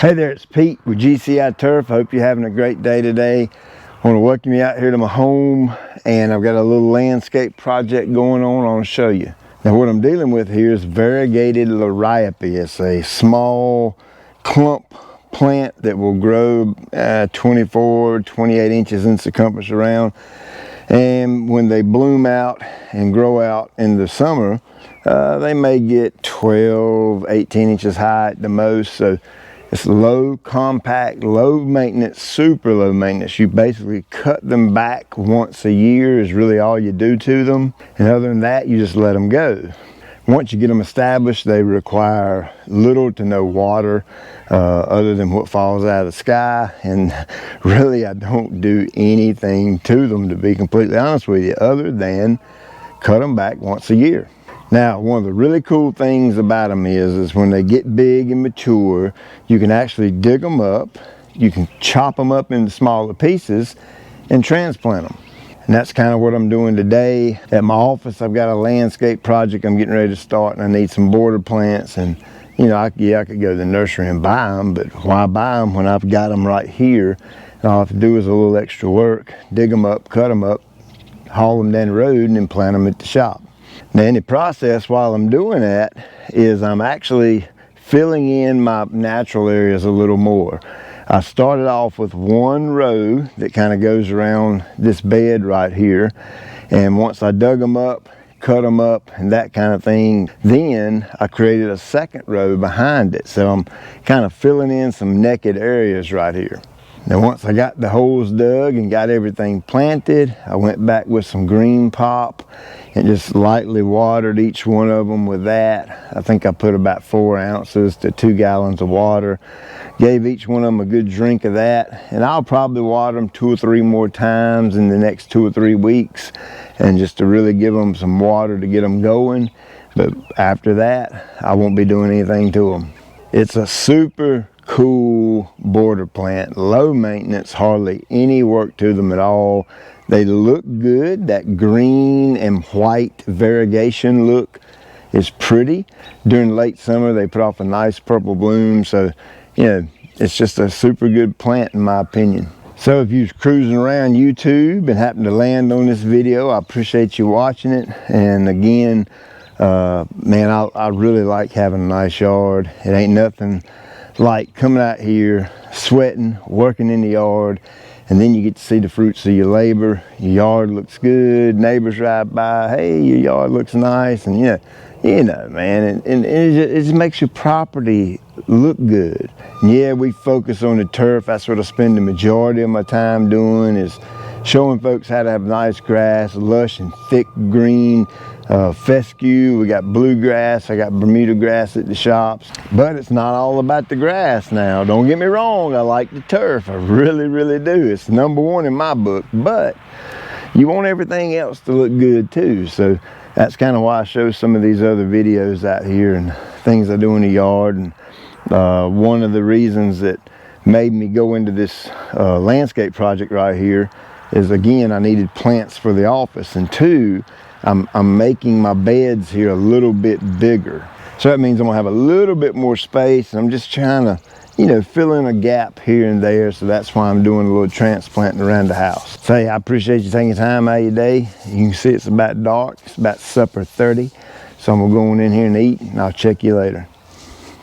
Hey there, it's Pete with GCI Turf. I hope you're having a great day today. I want to welcome you out here to my home, and I've got a little landscape project going on. I want to show you. Now what I'm dealing with here is variegated liriope. It's a small clump plant that will grow 24, 28 inches in circumference around. And when they bloom out and grow out in the summer, they may get 12, 18 inches high at the most. So it's low, compact, low maintenance, super low maintenance. You basically cut them back once a year is really all you do to them. And other than that, you just let them go. Once you get them established, they require little to no water other than what falls out of the sky. And really, I don't do anything to them, to be completely honest with you, other than cut them back once a year. Now, one of the really cool things about them is when they get big and mature, you can actually dig them up, you can chop them up into smaller pieces and transplant them. And that's kind of what I'm doing today. At my office, I've got a landscape project I'm getting ready to start, and I need some border plants. And you know, I could go to the nursery and buy them, but why buy them when I've got them right here? And all I have to do is a little extra work, dig them up, cut them up, haul them down the road, and then plant them at the shop. Now in the process, while I'm doing that, is I'm actually filling in my natural areas a little more. I started off with one row that kind of goes around this bed right here. And once I dug them up, cut them up, and that kind of thing, then I created a second row behind it. So I'm kind of filling in some naked areas right here. Now once I got the holes dug and got everything planted, I went back with some green pop and just lightly watered each one of them with that. I think I put about 4 ounces to 2 gallons of water. Gave each one of them a good drink of that, and I'll probably water them 2 or 3 more times in the next 2 or 3 weeks, and just to really give them some water to get them going. But after that, I won't be doing anything to them. It's a super cool border plant, low maintenance, hardly any work to them at all. They look good. That green and white variegation look is pretty. During late summer, they put off a nice purple bloom. So, you know, it's just a super good plant in my opinion. So if you're cruising around YouTube and happen to land on this video, I appreciate you watching it. And again, man, I really like having a nice yard. It ain't nothing like coming out here, sweating, working in the yard, and then you get to see the fruits of your labor. Your yard looks good, neighbors ride by, hey, your yard looks nice, and you know, man, and it just makes your property look good. And yeah, we focus on the turf. That's what I spend the majority of my time doing, is showing folks how to have nice grass, lush and thick green, fescue. We got bluegrass, I got Bermuda grass at the shops. But it's not all about the grass now. Don't get me wrong, I like the turf. I really, really do. It's #1 in my book. But you want everything else to look good too. So that's kind of why I show some of these other videos out here and things I do in the yard. And one of the reasons that made me go into this landscape project right here is, again, I needed plants for the office, and 2, I'm making my beds here a little bit bigger. So that means I'm gonna have a little bit more space, and I'm just trying to, you know, fill in a gap here and there. So that's why I'm doing a little transplanting around the house. So hey, I appreciate you taking time out of your day. You can see it's about dark, it's about supper 30. So I'm gonna go on in here and eat, and I'll check you later.